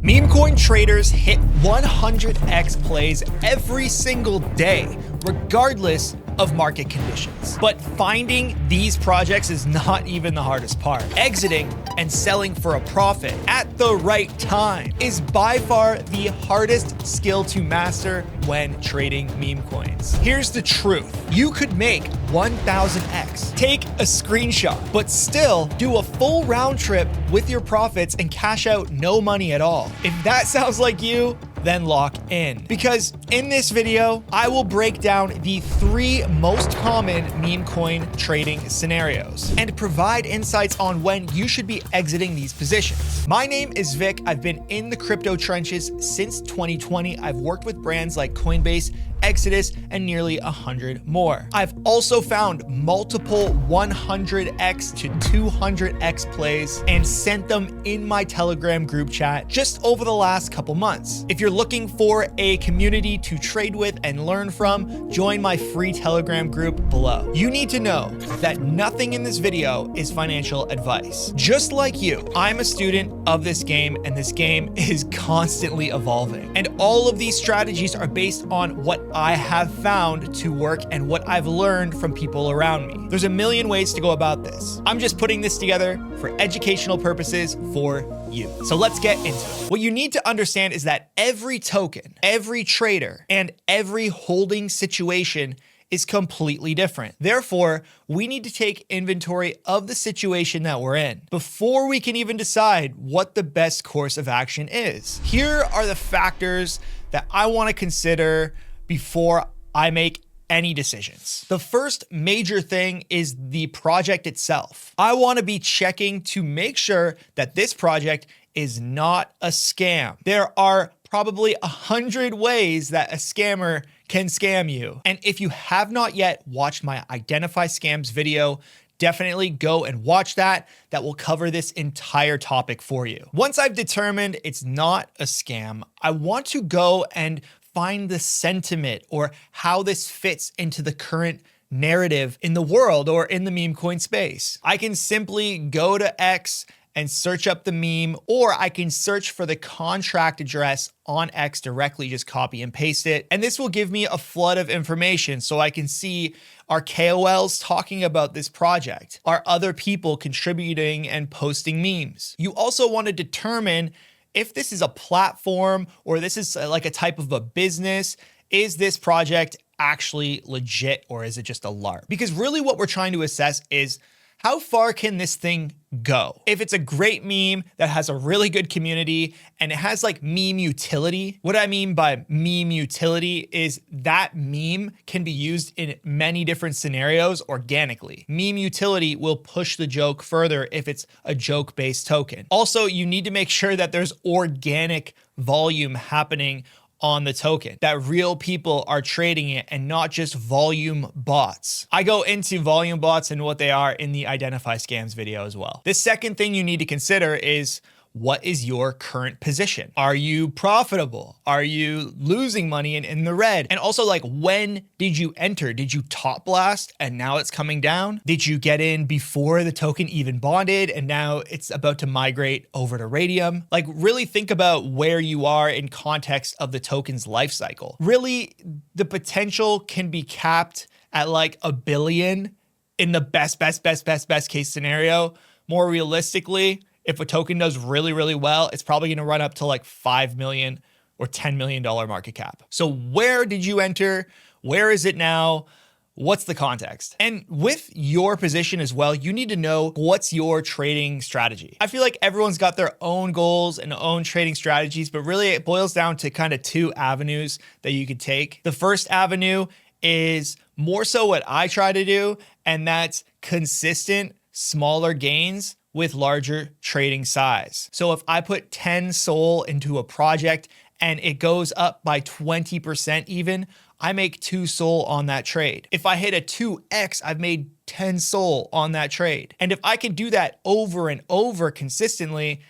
Memecoin traders hit 100x plays every single day, regardless of market conditions. But finding these projects is not even the hardest part. Exiting and selling for a profit at the right time is by far the hardest skill to master when trading meme coins. Here's the truth. You could make 1000x, take a screenshot, but still do a full round trip with your profits and cash out no money at all. If that sounds like you, then lock in. Because in this video, I will break down the 3 most common meme coin trading scenarios and provide insights on when you should be exiting these positions. My name is Vic. I've been in the crypto trenches since 2020. I've worked with brands like Coinbase, Exodus, and nearly 100 more. I've also found multiple 100x to 200x plays and sent them in my Telegram group chat just over the last couple months. If you're looking for a community to trade with and learn from, join my free Telegram group below. You need to know that nothing in this video is financial advice. Just like you, I'm a student of this game, and this game is constantly evolving. And all of these strategies are based on what I have found to work and what I've learned from people around me. There's a million ways to go about this. I'm just putting this together for educational purposes for you. So let's get into it. What you need to understand is that every token, every trader, and every holding situation is completely different. Therefore, we need to take inventory of the situation that we're in before we can even decide what the best course of action is. Here are the factors that I want to consider before I make any decisions. The first major thing is the project itself. I want to be checking to make sure that this project is not a scam. There are probably 100 ways that a scammer can scam you. And if you have not yet watched my Identify Scams video, definitely go and watch that. That will cover this entire topic for you. Once I've determined it's not a scam, I want to go and find the sentiment or how this fits into the current narrative in the world or in the meme coin space. I can simply go to X and search up the meme, or I can search for the contract address on X directly, just copy and paste it. And this will give me a flood of information so I can see, are KOLs talking about this project? Are other people contributing and posting memes? You also want to determine if this is a platform or this is like a type of a business. Is this project actually legit, or is it just a LARP? Because really what we're trying to assess is, how far can this thing go? If it's a great meme that has a really good community and it has like meme utility, what I mean by meme utility is that meme can be used in many different scenarios organically. Meme utility will push the joke further if it's a joke-based token. Also, you need to make sure that there's organic volume happening on the token, that real people are trading it and not just volume bots. I go into volume bots and what they are in the Identify Scams video as well. The second thing you need to consider is, what is your current position? Are you profitable? Are you losing money and in the red? And also, like, when did you enter? Did you top blast and now it's coming down? Did you get in before the token even bonded and now it's about to migrate over to Radium? Like, really think about where you are in context of the token's life cycle. Really, the potential can be capped at like $1 billion in the best case scenario. More realistically, if a token does really, really well, it's probably gonna run up to like 5 million or $10 million market cap. So where did you enter? Where is it now? What's the context? And with your position as well, you need to know what's your trading strategy. I feel like everyone's got their own goals and own trading strategies, but really it boils down to kind of 2 avenues that you could take. The first avenue is more so what I try to do, and that's consistent, smaller gains with larger trading size. So if I put 10 SOL into a project and it goes up by 20% even, I make 2 SOL on that trade. If I hit a 2x, I've made 10 SOL on that trade. And if I can do that over and over consistently,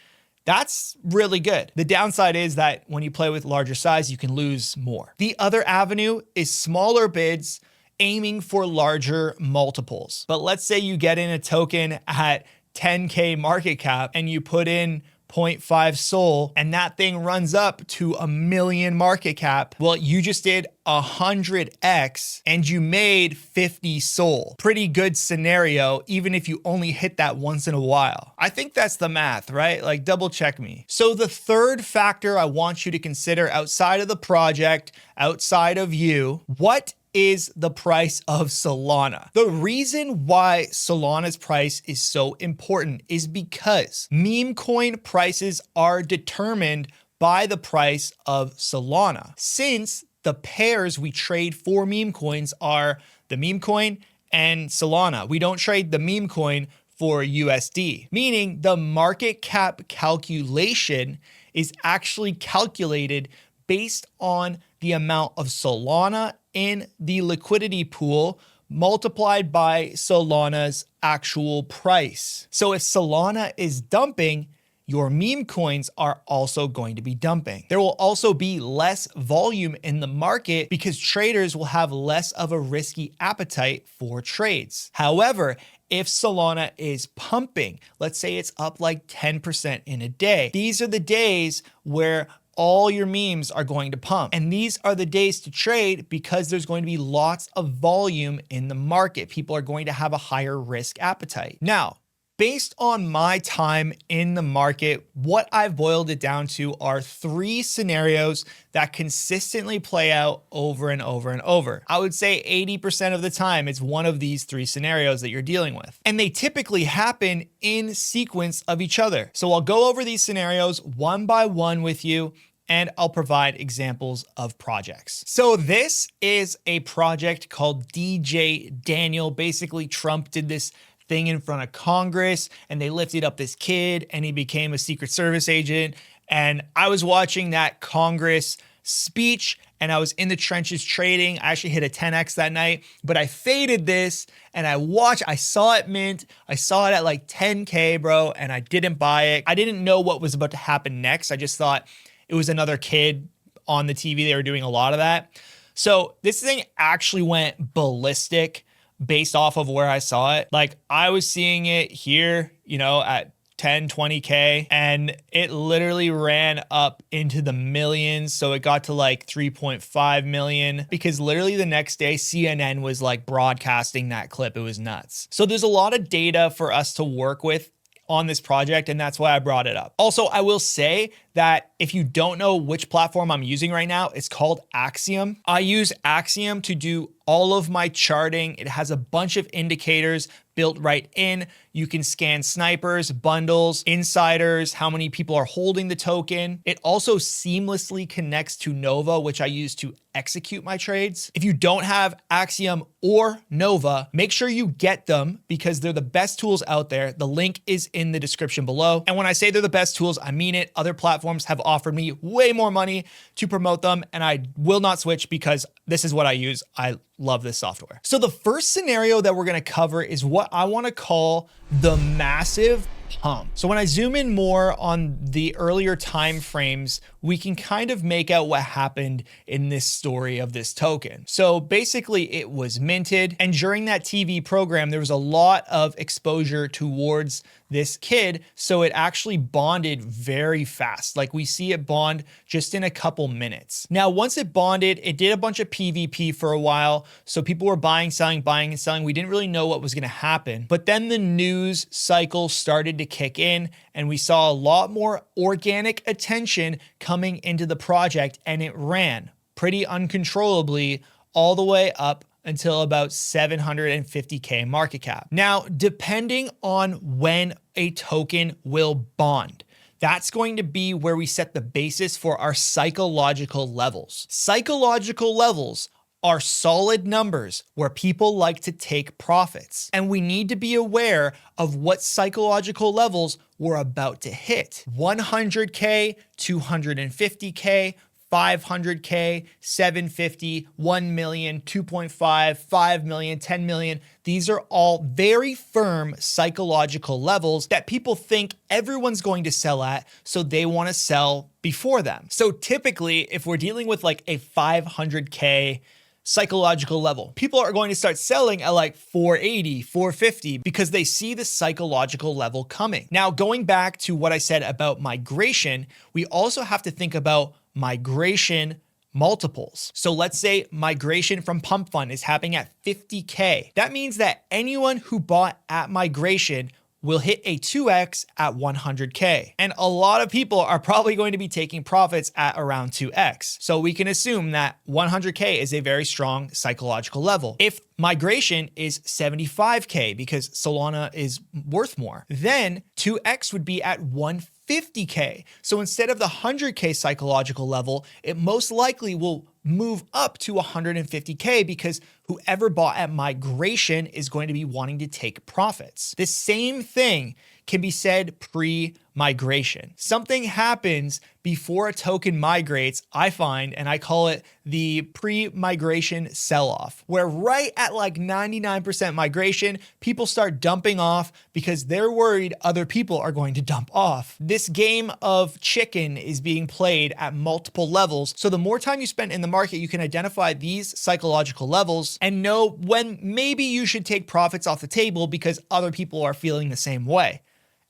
that's really good. The downside is that when you play with larger size, you can lose more. The other avenue is smaller bids aiming for larger multiples. But let's say you get in a token at 10K market cap and you put in 0.5 Sol, and that thing runs up to 1 million market cap, well, you just did 100x and you made 50 Sol. Pretty good scenario, even if you only hit that once in a while. I think that's the math, right? Like, double check me. So the third factor I want you to consider outside of the project, outside of you, what is the price of Solana? The reason why Solana's price is so important is because meme coin prices are determined by the price of Solana. Since the pairs we trade for meme coins are the meme coin and Solana, we don't trade the meme coin for USD, meaning the market cap calculation is actually calculated based on the amount of Solana in the liquidity pool multiplied by Solana's actual price. So if Solana is dumping, your meme coins are also going to be dumping. There will also be less volume in the market because traders will have less of a risky appetite for trades. However, if Solana is pumping, let's say it's up like 10% in a day, these are the days where all your memes are going to pump. And these are the days to trade because there's going to be lots of volume in the market. People are going to have a higher risk appetite. Now, based on my time in the market, what I've boiled it down to are 3 scenarios that consistently play out over and over and over. I would say 80% of the time, it's one of these 3 scenarios that you're dealing with. And they typically happen in sequence of each other. So I'll go over these scenarios one by one with you, and I'll provide examples of projects. So this is a project called DJ Daniel. Basically, Trump did this thing in front of Congress and they lifted up this kid and he became a Secret Service agent. And I was watching that Congress speech and I was in the trenches trading. I actually hit a 10x that night, but I faded this and I saw it mint. I saw it at like 10K, bro, and I didn't buy it. I didn't know what was about to happen next. I just thought it was another kid on the TV. They were doing a lot of that. So this thing actually went ballistic based off of where I saw it. Like I was seeing it here, at 10, 20K, and it literally ran up into the millions. So it got to like 3.5 million because literally the next day CNN was like broadcasting that clip. It was nuts. So there's a lot of data for us to work with on this project, and that's why I brought it up. Also, I will say that if you don't know which platform I'm using right now, it's called Axiom. I use Axiom to do all of my charting. It has a bunch of indicators built right in. You can scan snipers, bundles, insiders, how many people are holding the token. It also seamlessly connects to Nova, which I use to execute my trades. If you don't have Axiom or Nova, make sure you get them because they're the best tools out there. The link is in the description below. And when I say they're the best tools, I mean it. Other platforms have offered me way more money to promote them, and I will not switch because this is what I use. I love this software. So the first scenario that we're going to cover is what I want to call the massive pump. So when I zoom in more on the earlier time frames, we can kind of make out what happened in this story of this token. So basically it was minted, and during that TV program, there was a lot of exposure towards this kid. So it actually bonded very fast. Like we see it bond just in a couple minutes. Now, once it bonded, it did a bunch of PvP for a while. So people were buying, and selling. We didn't really know what was going to happen. But then the news cycle started to kick in and we saw a lot more organic attention coming into the project, and it ran pretty uncontrollably all the way up until about 750K market cap. Now, depending on when a token will bond, that's going to be where we set the basis for our psychological levels. Psychological levels are solid numbers where people like to take profits. And we need to be aware of what psychological levels we're about to hit. 100K, 250K, 500K, 750, 1 million, 2.5, 5 million, 10 million. These are all very firm psychological levels that people think everyone's going to sell at, so they want to sell before them. So typically, if we're dealing with like a 500K psychological level. People are going to start selling at like 480, 450 because they see the psychological level coming. Now, going back to what I said about migration, we also have to think about migration multiples. So let's say migration from pump fund is happening at 50K. That means that anyone who bought at migration will hit a 2x at 100K. And a lot of people are probably going to be taking profits at around 2x. So we can assume that 100K is a very strong psychological level. If migration is 75K because Solana is worth more, then 2x would be at 150K. So instead of the 100K psychological level, it most likely will move up to 150K because whoever bought at migration is going to be wanting to take profits. The same thing can be said pre-migration. Something happens before a token migrates, I find, and I call it the pre-migration sell-off, where right at like 99% migration, people start dumping off because they're worried other people are going to dump off. This game of chicken is being played at multiple levels. So the more time you spend in the market, you can identify these psychological levels and know when maybe you should take profits off the table because other people are feeling the same way.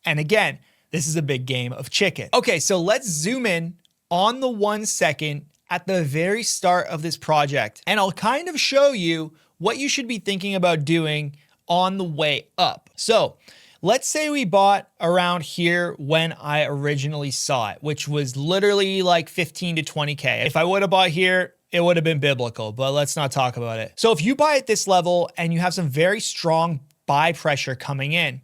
And again, this is a big game of chicken. Okay, so let's zoom in on the 1 second at the very start of this project, and I'll kind of show you what you should be thinking about doing on the way up. So let's say we bought around here when I originally saw it, which was literally like 15 to 20K. If I would have bought here, it would have been biblical, but let's not talk about it. So if you buy at this level and you have some very strong buy pressure coming in,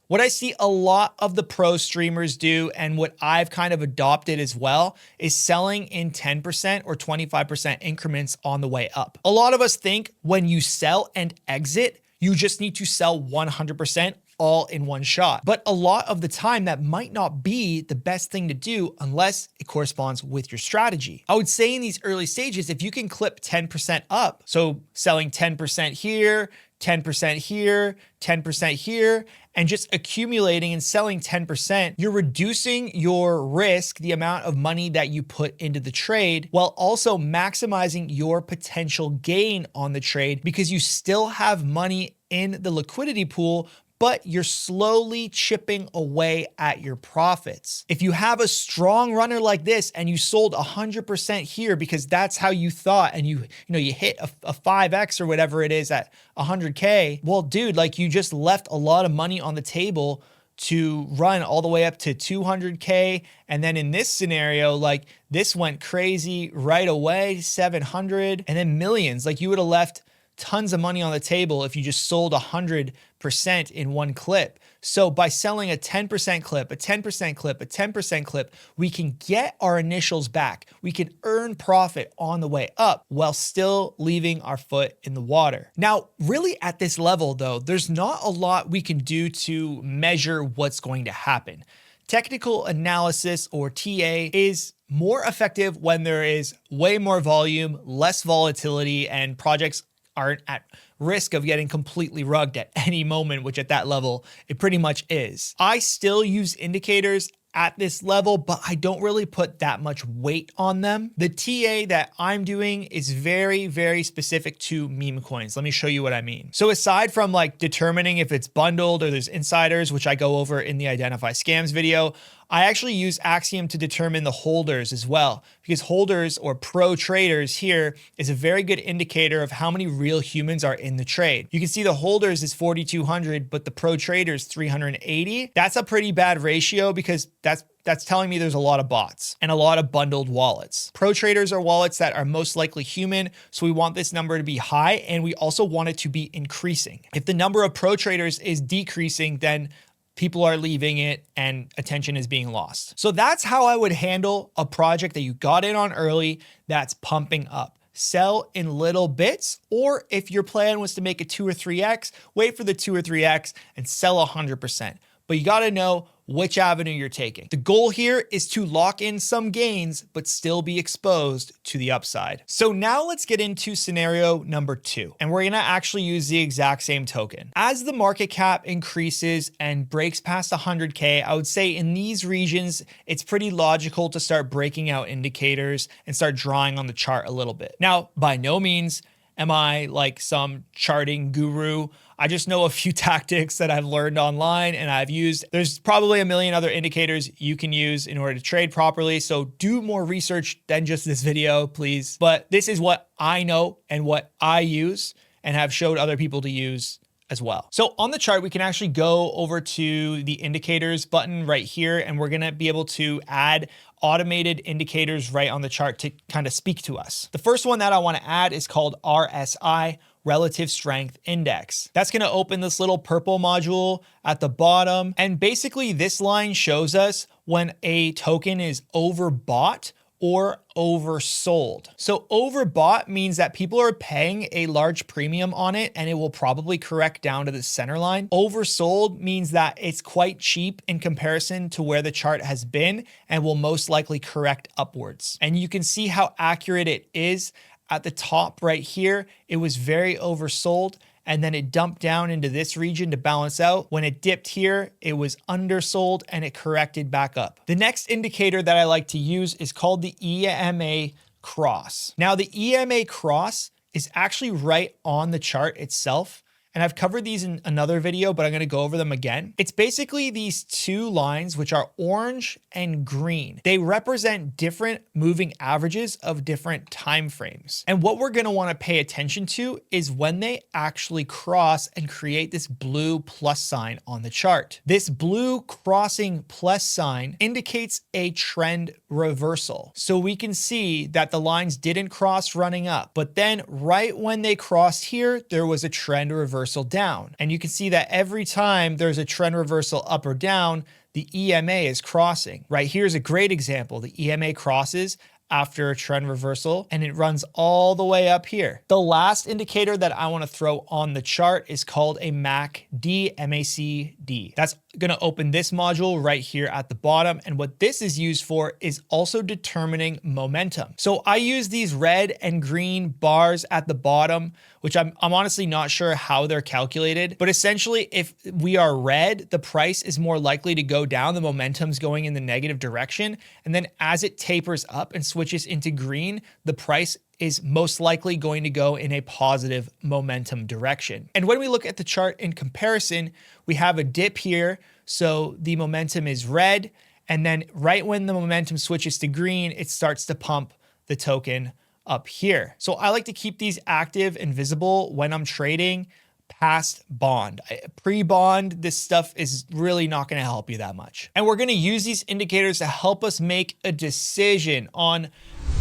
what I see a lot of the pro streamers do, and what I've kind of adopted as well, is selling in 10% or 25% increments on the way up. A lot of us think when you sell and exit, you just need to sell 100% all in one shot. But a lot of the time that might not be the best thing to do unless it corresponds with your strategy. I would say in these early stages, if you can clip 10% up, so selling 10% here, 10% here, 10% here, and just accumulating and selling 10%, you're reducing your risk, the amount of money that you put into the trade, while also maximizing your potential gain on the trade because you still have money in the liquidity pool, but you're slowly chipping away at your profits. If you have a strong runner like this and you sold 100% here because that's how you thought, and you hit a 5x or whatever it is at 100K, well, dude, like you just left a lot of money on the table to run all the way up to 200K. And then in this scenario, like this went crazy right away, 700 and then millions. Like you would have left tons of money on the table if you just sold 100% in one clip. So by selling a 10% clip, a 10% clip, a 10% clip, we can get our initials back. We can earn profit on the way up while still leaving our foot in the water. Now, really at this level though, there's not a lot we can do to measure what's going to happen. Technical analysis, or TA, is more effective when there is way more volume, less volatility, and projects aren't at risk of getting completely rugged at any moment, which at that level, it pretty much is. I still use indicators at this level, but I don't really put that much weight on them. The TA that I'm doing is very, very specific to Memecoins. Let me show you what I mean. So aside from like determining if it's bundled or there's insiders, which I go over in the Identify Scams video, I actually use Axiom to determine the holders as well, because holders or pro traders here is a very good indicator of how many real humans are in the trade. You can see the holders is 4,200, but the pro traders 380. That's a pretty bad ratio because that's telling me there's a lot of bots and a lot of bundled wallets. Pro traders are wallets that are most likely human, so we want this number to be high, and we also want it to be increasing. If the number of pro traders is decreasing, then people are leaving it and attention is being lost. So that's how I would handle a project that you got in on early that's pumping up. Sell in little bits, or if your plan was to make a 2 or 3x, wait for the 2 or 3x and sell 100%. But you gotta know which avenue you're taking. The goal here is to lock in some gains, but still be exposed to the upside. So now let's get into scenario number 2, and we're gonna actually use the exact same token. As the market cap increases and breaks past 100K, I would say in these regions, it's pretty logical to start breaking out indicators and start drawing on the chart a little bit. Now, by no means Am I like some charting guru? I just know a few tactics that I've learned online and I've used. There's probably a million other indicators you can use in order to trade properly. So do more research than just this video, please. But this is what I know and what I use and have showed other people to use as well. So on the chart, we can actually go over to the indicators button right here, and we're gonna be able to add automated indicators right on the chart to kind of speak to us. The first one that I wanna add is called RSI, Relative Strength Index. That's gonna open this little purple module at the bottom. And basically this line shows us when a token is overbought or oversold. So overbought means that people are paying a large premium on it and it will probably correct down to the center line. Oversold means that it's quite cheap in comparison to where the chart has been and will most likely correct upwards. And you can see how accurate it is. At the top right here, it was very oversold, and then it dumped down into this region to balance out. When it dipped here, it was undersold and it corrected back up. The next indicator that I like to use is called the EMA cross. Now the EMA cross is actually right on the chart itself. And I've covered these in another video, but I'm gonna go over them again. It's basically these two lines, which are orange and green. They represent different moving averages of different time frames. And what we're gonna wanna pay attention to is when they actually cross and create this blue plus sign on the chart. This blue crossing plus sign indicates a trend reversal. So we can see that the lines didn't cross running up, but then right when they crossed here, there was a trend reversal down. And you can see that every time there's a trend reversal up or down, the EMA is crossing. Right here's a great example. The EMA crosses after a trend reversal and it runs all the way up here. The last indicator that I want to throw on the chart is called a MACD, M-A-C-D. That's going to open this module right here at the bottom. And what this is used for is also determining momentum. So I use these red and green bars at the bottom, which I'm honestly not sure how they're calculated. But essentially, if we are red, the price is more likely to go down. The momentum's going in the negative direction. And then as it tapers up and switches into green, the price is most likely going to go in a positive momentum direction. And when we look at the chart in comparison, we have a dip here. So the momentum is red. And then right when the momentum switches to green, it starts to pump the token up here. So I like to keep these active and visible when I'm trading past bond. Pre-bond, this stuff is really not going to help you that much. And we're going to use these indicators to help us make a decision on,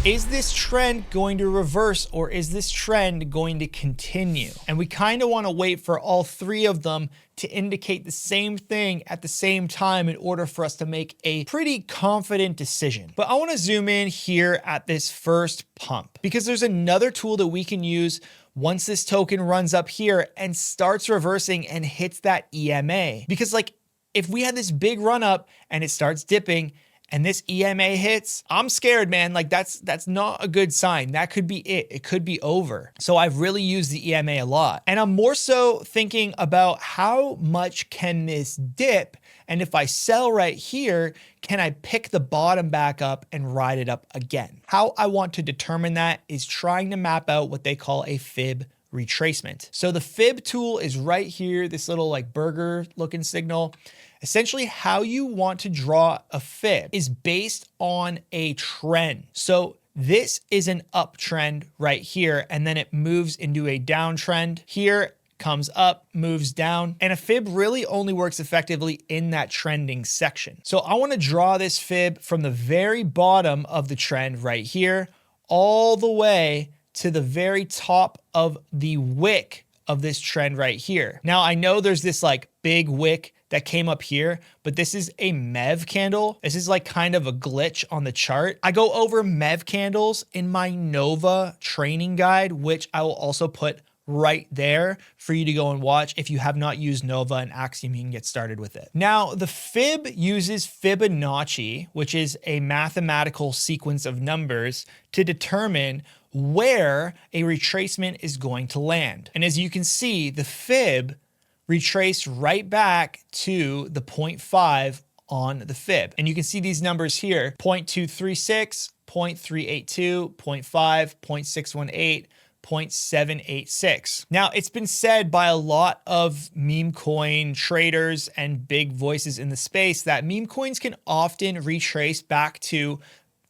is this trend going to reverse or is this trend going to continue? And we kind of want to wait for all three of them to indicate the same thing at the same time in order for us to make a pretty confident decision. But I want to zoom in here at this first pump because there's another tool that we can use once this token runs up here and starts reversing and hits that EMA. Because like if we had this big run up and it starts dipping and this EMA hits, I'm scared, man. Like that's not a good sign. That could be it. It could be over. So I've really used the EMA a lot. And I'm more so thinking about how much can this dip? And if I sell right here, can I pick the bottom back up and ride it up again? How I want to determine that is trying to map out what they call a fib retracement. So the fib tool is right here, this little like burger looking signal. Essentially, how you want to draw a fib is based on a trend. So this is an uptrend right here, and then it moves into a downtrend. Here comes up, moves down, and a fib really only works effectively in that trending section. So I want to draw this fib from the very bottom of the trend right here, all the way to the very top of the wick of this trend right here. Now I know there's this like big wick that came up here, but this is a MEV candle. This is like kind of a glitch on the chart. I go over MEV candles in my Nova training guide, which I will also put right there for you to go and watch. If you have not used Nova and Axiom, you can get started with it. Now, the fib uses Fibonacci, which is a mathematical sequence of numbers to determine where a retracement is going to land. And as you can see, the fib retraced right back to the 0.5 on the fib. And you can see these numbers here, 0.236, 0.382, 0.5, 0.618, 0.786. Now, it's been said by a lot of meme coin traders and big voices in the space that meme coins can often retrace back to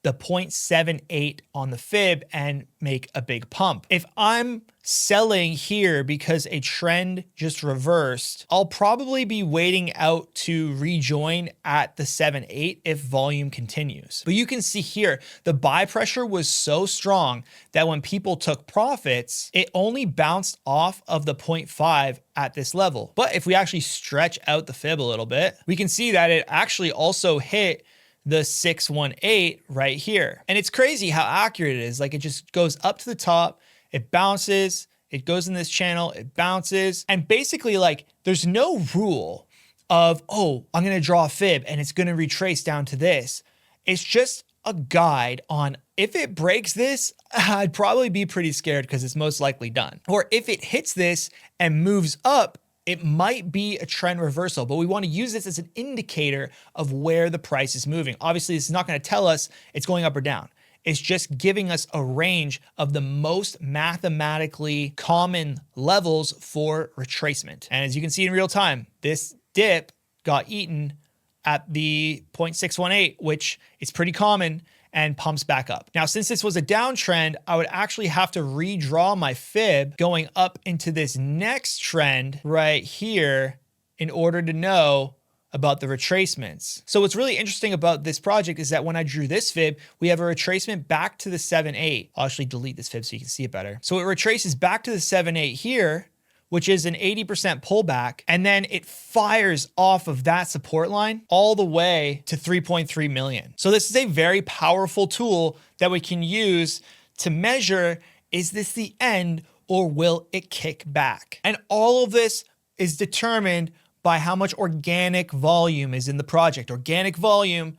the 0.78 on the fib and make a big pump. If I'm selling here because a trend just reversed, I'll probably be waiting out to rejoin at the 7.8 if volume continues. But you can see here, the buy pressure was so strong that when people took profits, it only bounced off of the 0.5 at this level. But if we actually stretch out the fib a little bit, we can see that it actually also hit the 618 right here. And it's crazy how accurate it is. Like, it just goes up to the top, it bounces, it goes in this channel, it bounces. And basically, like, there's no rule of, oh, I'm gonna draw a fib and it's gonna retrace down to this. It's just a guide on, if it breaks this, I'd probably be pretty scared because it's most likely done. Or if it hits this and moves up, it might be a trend reversal, but we want to use this as an indicator of where the price is moving. Obviously, this is not going to tell us it's going up or down. It's just giving us a range of the most mathematically common levels for retracement. And as you can see in real time, this dip got eaten at the 0.618, which is pretty common, and pumps back up. Now, since this was a downtrend, I would actually have to redraw my fib going up into this next trend right here in order to know about the retracements. So what's really interesting about this project is that when I drew this fib, we have a retracement back to the 7.8. I'll actually delete this fib so you can see it better. So it retraces back to the 7.8 here, which is an 80% pullback, and then it fires off of that support line all the way to 3.3 million. So this is a very powerful tool that we can use to measure, is this the end or will it kick back? And all of this is determined by how much organic volume is in the project. Organic volume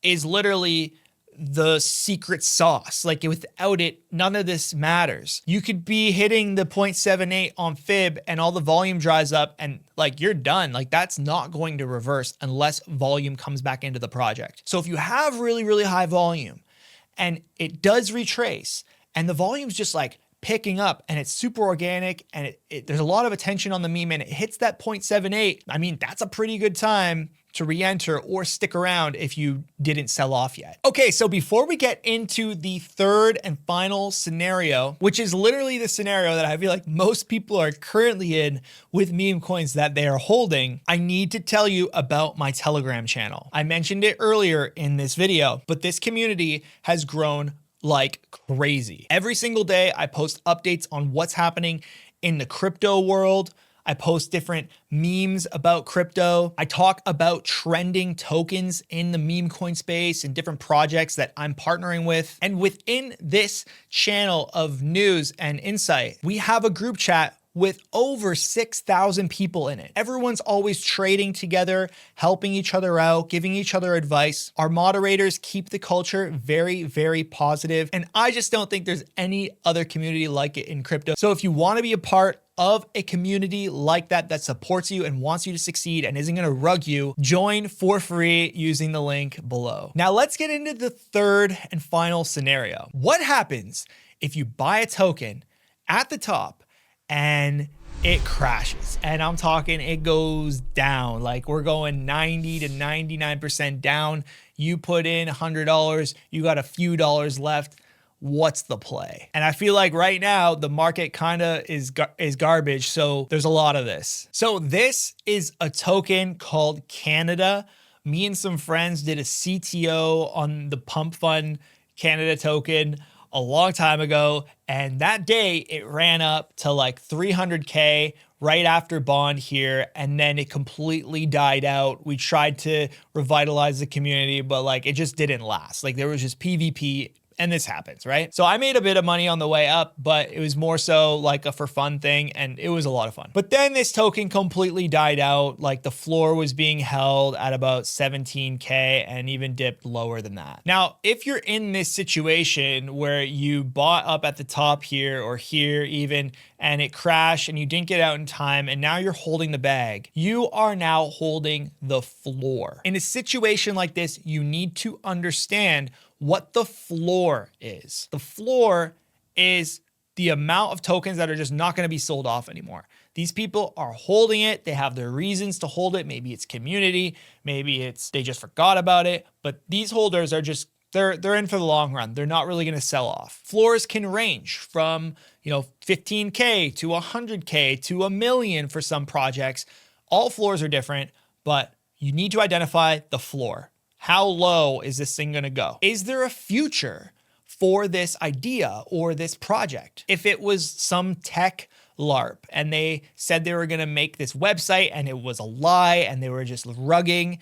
is literally the secret sauce. Like, without it, none of this matters. You could be hitting the 0.78 on fib and all the volume dries up and like you're done. Like, that's not going to reverse unless volume comes back into the project. So if you have really, really high volume and it does retrace and the volume's just like picking up and it's super organic and there's a lot of attention on the meme and it hits that 0.78, I mean, that's a pretty good time to re-enter or stick around if you didn't sell off yet. Okay, so before we get into the third and final scenario, which is literally the scenario that I feel like most people are currently in with meme coins that they are holding, I need to tell you about my Telegram channel. I mentioned it earlier in this video, but this community has grown like crazy. Every single day, I post updates on what's happening in the crypto world. I post different memes about crypto. I talk about trending tokens in the meme coin space and different projects that I'm partnering with. And within this channel of news and insight, we have a group chat with over 6,000 people in it. Everyone's always trading together, helping each other out, giving each other advice. Our moderators keep the culture very, very positive, and I just don't think there's any other community like it in crypto. So if you want to be a part of a community like that that supports you and wants you to succeed and isn't going to rug you, join for free using the link below. Now let's get into the third and final scenario. What happens if you buy a token at the top and it crashes? And I'm talking, it goes down. Like, we're going 90 to 99% down. You put in $100, you got a few dollars left. What's the play? And I feel like right now the market kind of is garbage. So there's a lot of this. So this is a token called Canada. Me and some friends did a CTO on the Pump Fund Canada token a long time ago. And that day it ran up to like 300K right after bond here. And then it completely died out. We tried to revitalize the community, but like it just didn't last. Like, there was just PvP. And this happens, right? So I made a bit of money on the way up, but it was more so like a for fun thing, and it was a lot of fun. But then this token completely died out. Like, the floor was being held at about 17K and even dipped lower than that. Now, if you're in this situation where you bought up at the top here or here even, and it crashed and you didn't get out in time, and now you're holding the bag, you are now holding the floor. In a situation like this, you need to understand what the floor is. The floor is the amount of tokens that are just not going to be sold off anymore. These people are holding it. They have their reasons to hold it. Maybe it's community. Maybe it's they just forgot about it. But these holders are just, they're in for the long run. They're not really going to sell off. Floors can range from, 15K to 100K to $1 million for some projects. All floors are different, but you need to identify the floor. How low is this thing going to go? Is there a future for this idea or this project? If it was some tech LARP and they said they were going to make this website and it was a lie and they were just rugging,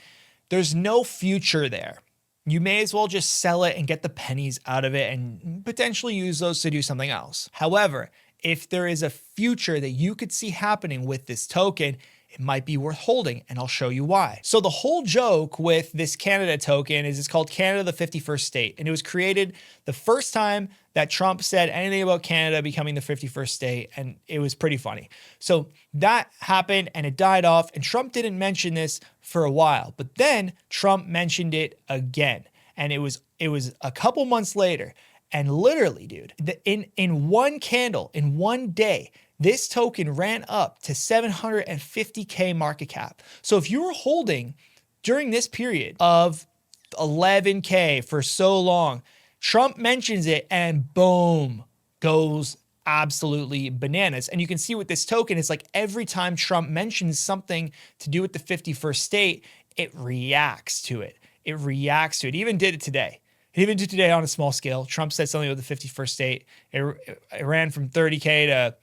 there's no future there. You may as well just sell it and get the pennies out of it and potentially use those to do something else. However, if there is a future that you could see happening with this token, it might be worth holding, and I'll show you why. So the whole joke with this Canada token is it's called Canada the 51st state, and it was created the first time that Trump said anything about Canada becoming the 51st state, and it was pretty funny. So that happened and it died off, and Trump didn't mention this for a while, but then Trump mentioned it again, and it was a couple months later, and literally, dude, in one candle, in one day, this token ran up to 750K market cap. So if you were holding during this period of 11K for so long, Trump mentions it and boom, goes absolutely bananas. And you can see with this token, it's like every time Trump mentions something to do with the 51st state, it reacts to it. It reacts to it. It even did it today. It even did today on a small scale. Trump said something about the 51st state. It ran from 30K to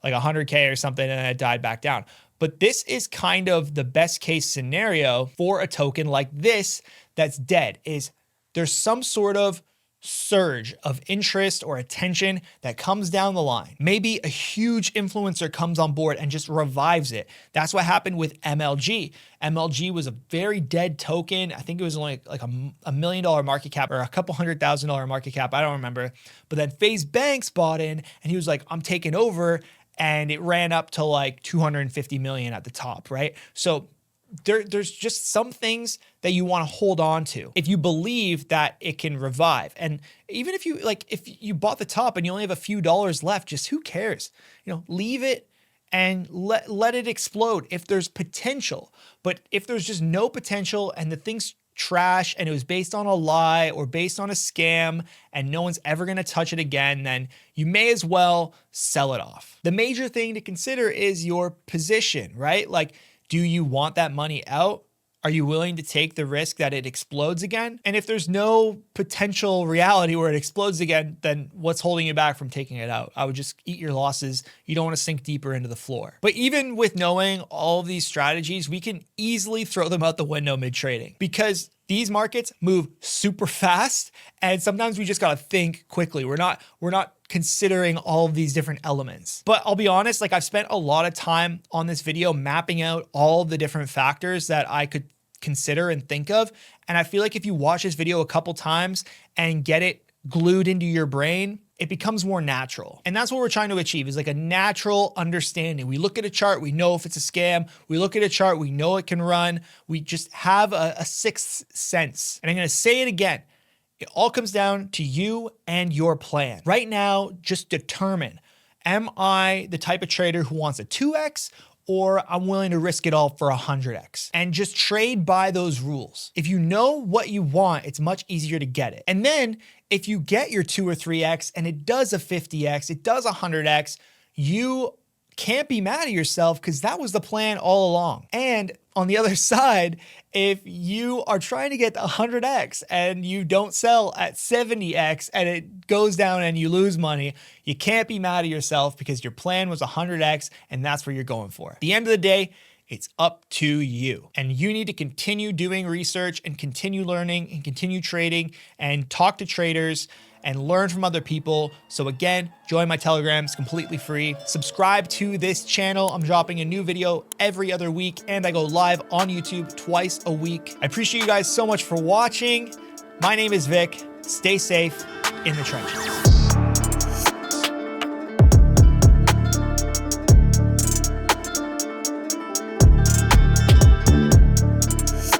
like 100K or something, and it died back down. But this is kind of the best case scenario for a token like this that's dead, is there's some sort of surge of interest or attention that comes down the line. Maybe a huge influencer comes on board and just revives it. That's what happened with MLG. MLG was a very dead token. I think it was only like a $1 million market cap or a couple $100,000 market cap. I don't remember. But then FaZe Banks bought in and he was like, I'm taking over. And it ran up to like 250 million at the top, right? So there's just some things that you want to hold on to if you believe that it can revive. And even if you bought the top and you only have a few dollars left, just who cares? Leave it and let it explode if there's potential. But if there's just no potential and the thing's trash and it was based on a lie or based on a scam and no one's ever going to touch it again, then you may as well sell it off. The major thing to consider is your position, right? Like, do you want that money out? Are you willing to take the risk that it explodes again? And if there's no potential reality where it explodes again, then what's holding you back from taking it out? I would just eat your losses. You don't want to sink deeper into the floor. But even with knowing all of these strategies, we can easily throw them out the window mid-trading because these markets move super fast. And sometimes we just got to think quickly. We're not considering all of these different elements. But I'll be honest, like I've spent a lot of time on this video mapping out all the different factors that I could consider and think of. And I feel like if you watch this video a couple times and get it glued into your brain, it becomes more natural. And that's what we're trying to achieve, is like a natural understanding. We look at a chart, we know if it's a scam. We look at a chart, we know it can run. We just have a sixth sense. And I'm gonna say it again. It all comes down to you and your plan. Right now, just determine, am I the type of trader who wants a 2x or I'm willing to risk it all for 100x? And just trade by those rules. If you know what you want, it's much easier to get it. And then if you get your 2 or 3x and it does a 50x, it does 100x, you can't be mad at yourself because that was the plan all along. And on the other side, if you are trying to get the 100x and you don't sell at 70x and it goes down and you lose money, you can't be mad at yourself because your plan was 100x and that's where you're going for. At the end of the day, it's up to you. And you need to continue doing research and continue learning and continue trading and talk to traders and learn from other people. So again, join my Telegram, it's completely free. Subscribe to this channel. I'm dropping a new video every other week and I go live on YouTube twice a week. I appreciate you guys so much for watching. My name is Vic. Stay safe in the trenches.